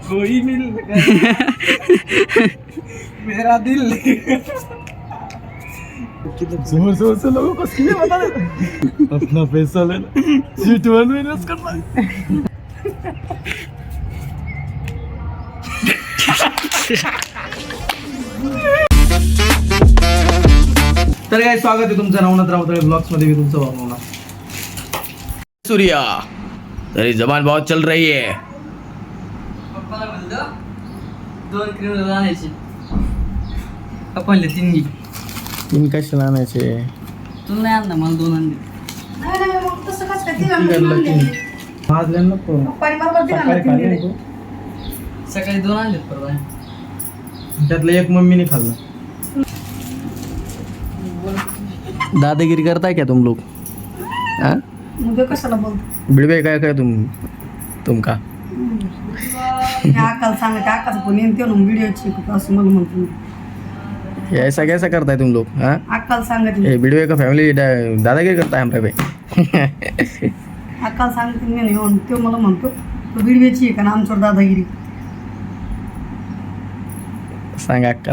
कोई मिल मेरा दिल जोर जोर से लोगों को सीने बता देना अपना पैसा लेना सीट वन में इन्वेस्ट करना तर काय स्वागत आहे तुमचं नवनाथ राऊतळे ब्लॉग्स मध्ये. मी तुमचं भावना सूर्या. तेरी जबान बहुत चल रही है. पप्पाला म्हणलं 2 किलो आणायचे पप्पाले 3 घे. 3 कशाला आणायचे? तुला नाही आणलं मला 2 आणले. नाही मग तसं कसं काय तिला आणले? माझल्या नको पप्पाने बरोबर दिला सकाळी तीन खाल्ले दिले. नको. सकाळी 2 आणलेत परवा. त्यातलं एक मम्मीने खाल्लं. दादागिरी करताय क्या तुम लोग? हाँ? मग कशाला बोलतो? बिडवे काय काय तुमका अक्काला सांगायचं अक्काचं फोन येऊन तेवढं व्हिडिओ शिकतो असं मला म्हणतो. ये ऐसा कैसा करता है तुम लोग? हाँ, अक्काला सांगायचं ये बिडवे का फैमिली दादागिरी करता है हमारे पे. अक्काला सांगते मी नाही येऊन तो मला म्हणतो तो व्हिडिओची आहे का ना आमच्यावर दादागिरी. सांग अक्का.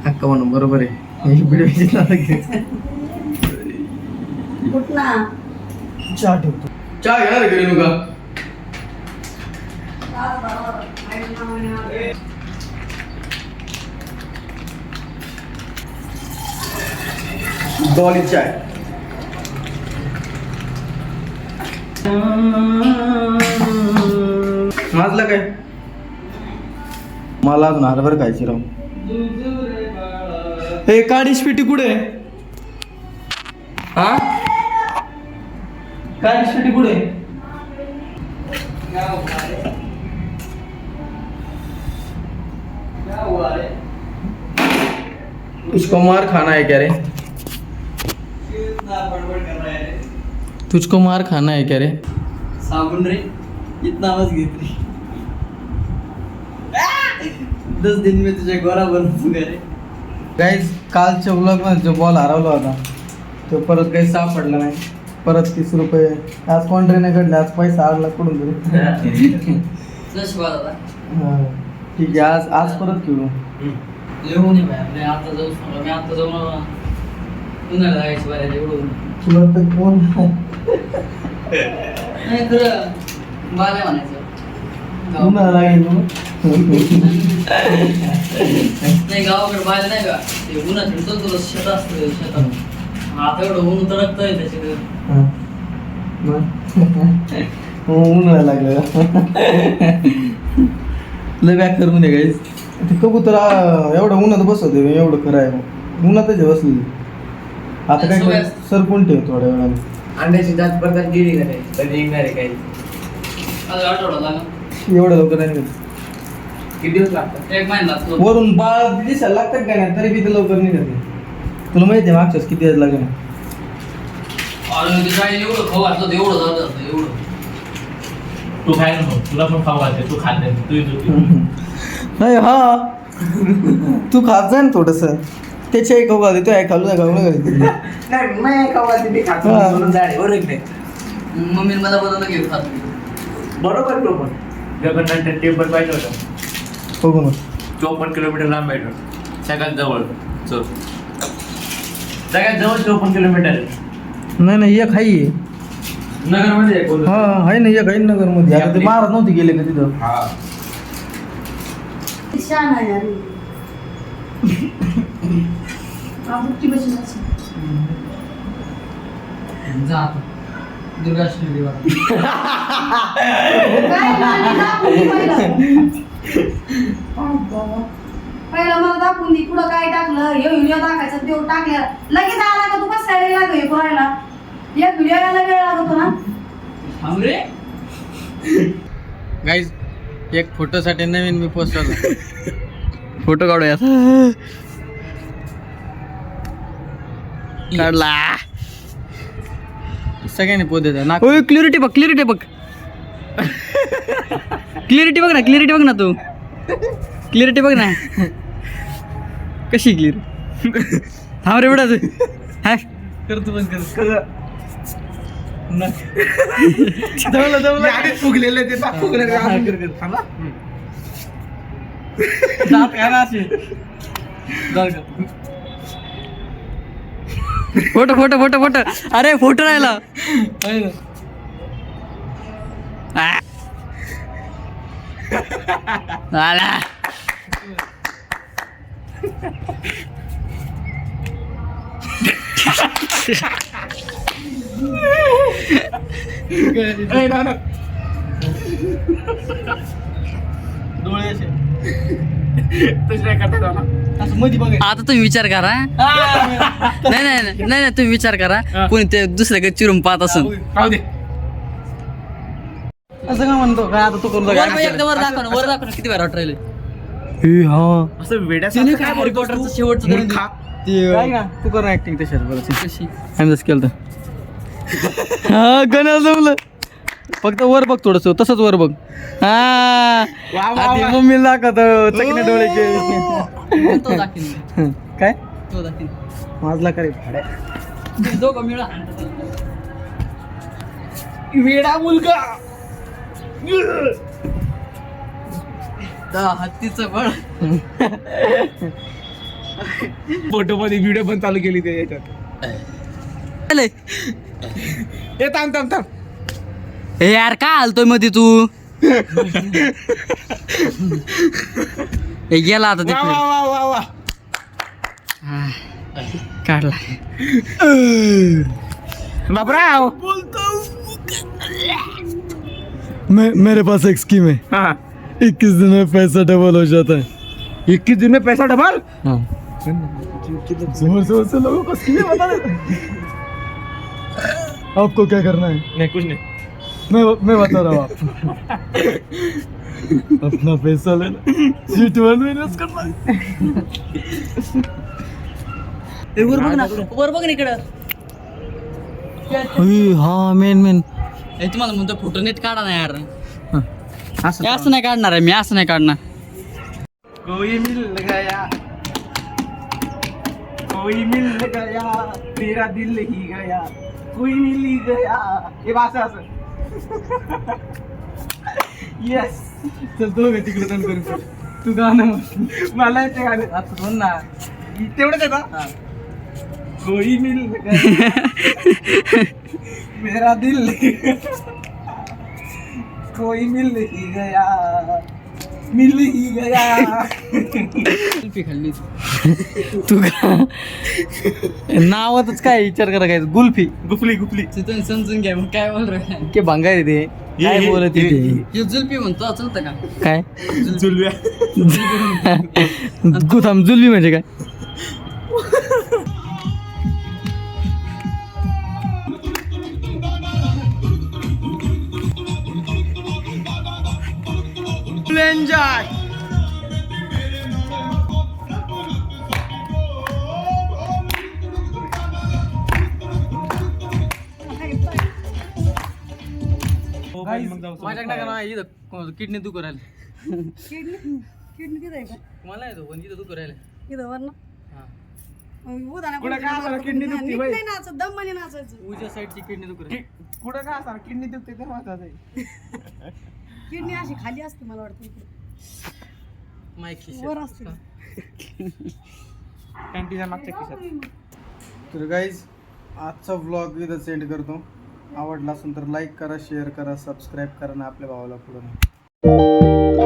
अक्का म्हणून बरोबर आहे. ही बिडवेची दादागिरी. कुठ ना चहा ठेवतो. चहा घेणार घरी नुका. डॉली चाय. माझला काय? मला अजून हरभर खायची राव. हे काडीश पेटी कुठे? हा, काडीश पेटी कुठे? तुझको मार खाना है क्या रे? तुझको मार खाना है क्या रे? साबुन रे इतना आवाज घेत रे. 10 दिन में तुझे गोरा बनवूंगा रे. गाईज कालच्या व्लॉगमध्ये जो बॉल हरवला होता तो परत काही सापडला नाही. परत 30 रुपये आज कॉन्ट्रीने घडले. आज पैसा आला कुठून तरी. नशिबात आता हा, ठीक आहे. आज आज परत खेळू. लिहून ये बाहेर. नाही आता जाऊ सांगा. मी आता जाऊन उन्हाळ्यात जायचं बाहेर एवढं. तुला तर कोण नाही खरं बाल्या म्हणायचं. उन्हाळा लागेल मग. नाही गावाकडे बाहेर नाही का ते उन्हात फिरतो तुला शेत असतं शेतात. आता एवढं ऊन तडकतंय त्याच्याकडे. हा. मग? हो, उन्हाळा लागलं. लय बॅक करून दे गाईज. ते कबूतर एवढं उन्हात बसवते. एवढं खरं आहे. मग उन्हातच आहे बसली. आता काय कर, सरकून ठेव थोड्या वेळाने. अंड्याची जात पडतात गेली का नाही कधी येणार आहे काही आज आठवडा लागला. एवढं लवकर नाही निघत. किती दिवस लागतात 1 महिना लागतो. वरून बाळ दिसायला लागतात का नाही तरी बी ते लवकर निघत नाही. तुला माहिती आहे मागच्याच किती वेळ लागेल? आणि ते काय एवढं खाऊ घातलं होतं, एवढं झालं होतं, एवढं. तू खाय नको तुला पण खाऊ घालते तू खात नाही तू नाही. हा, तू खात जा ना थोडस. त्याच्या खाऊ घालते. तो आहे खालू खाऊ घालते. नाही मी खाऊ घालते मी खात हा. म्हणून झाडे बरोबर नाही मम्मीने मला बनवलं घेऊन खात. बरोबर तो पण जगन्नाथ टेम्पल पाहिजे होतं. बघू मग. 54 किलोमीटर लांब आहे सगळ्यात जवळ. सगळ्यात जवळ 54 किलोमीटर आहे. नाही एक आहे. नगरमध्ये आहे कोल्हापूर. हा आहे ना एक आहे नगरमध्ये. आता ते महाराज नव्हते गेले का तिथं? हा छान आहे यार. आबुट्टी बसून अशी. जा आता. दुर्गाष्टमी दिवा. काय नाही, दाखवून दे पहिला मला दाखवून दे पुढं काय टाकलं. हे व्हिडिओ टाकायचं तेवढं टाकल्या लगेच आला का तू कसं साईड लागतो हे करायला. एक व्हिडिओ यायला वेळ लागतो ना. थांब रे. गाईज एक फोटोसाठी नवीन मी पोस्ट करतो. फोटो काढूया. काढला. सगळ्यांनी पोत देतात ना. क्लिअरिटी बघ, क्लिअरिटी बघ. क्लिअरिटी बघ ना, क्लिअरिटी बघ ना तू. क्लिअरिटी बघ ना कशी क्लिअर. थांब रे बेटा. हाय करतो बंद कर. जमलं आधीच फुगलेलं ते फुगलेलं थांबा दात घाला असे फोटो फोटो फोटो फोटो अरे फोटो राहिला आला डोळे असे तसे करतात असं मध्ये बघ आता तुम्ही विचार करा नाही नाही नाही नाही तुम्ही विचार करा कोणी ते दुसऱ्याकडे चिरून पाहत असं पाहू दे असं का म्हणतो काय आता तू करून एकदा वर दाखव ना वर दाखव ना किती वेळा वाट राहिले असं वेड्या काय हॅरी पॉटरचं शेवटचं धरून दे. काय का तू कर ऍक्टिंग तशाच बरं कशी आम्ही जसं केलं तर हा गणा जमलं फक्त वर बघ थोडस तसंच वर बघ हा मम्मीला दाखवत चकने डोळे तो दाखीन काय तो दाखीन माझला करे भाड्या दोघं मिळा वेडा मुलगा हत्तीचं बळ फोटो मध्ये व्हिडिओ पण चालू केली ते याच्यात हे थांब थांब थांब हे यार काय हालतोय मध्ये तू हे गेला आता वा वा वा वा वा हा, काढला बाबराव मेरे पास एक स्कीम है हाँ 21 दिन में पैसा डबल हो जाता है 21 दिन में पैसा डबल हाँ जोर जोर से लोगों को स्कीम बता दे आपको क्या करना है नहीं कुछ नहीं मैं बता रहा हूँ आपको अपना पैसा लेना सीट वन में इन्वेस्ट करना है वर बघ ना वर बघ ना इकडं हाँ मेन हे तुम्हाला म्हणतो फोटो नेट काढा ना यार असं हे असं नाही काढणार आहे मी असं नाही काढणार कोई मिल गया तेरा दिल ही गया कोई मिल ही गया हे भाषा असं येस चल तो तिकडे तण करू तू गाणं म्हण. मला येते गाणं आता म्हण ना तेवढंच आहे का कोई मिल गया मेरा दिल कोई मिल ही गया सेल्फी खाल्ली तू का नावातच काय विचार करा काय गुल्फी गुफली तुम्ही समजून घ्या मग काय बोल रहा के भांगार ते काय बोलत ते हे जुलपी म्हणतो चलतं का काय जुलव्या गुथाम जुलवी म्हणजे काय एन्जॉय माझ्याकडे किडनी दुखू राहिली किडनी किती आहे का मला येतो पण इथं दुखू राहिलं इथं वर ना कुठं काय असं किडनी दुखते बाई? नाही नाचत दम म्हणे नाचायचं उजव्या साईडची किडनी दुखू राहिली कुठं काय असणार किडनी दुखते ते महत्वाचं आहे किडनी अशी खाली असते मला वाटतं इकडे. माईक वर असते कॅन्टीनच्या मागच्या खिशात तर गाईज आजचा व्लॉग इथं सेंड करतो आवडला असेल तर लाईक करा शेअर करा सबस्क्राईब करा आणि आपल्या भावाला पुढे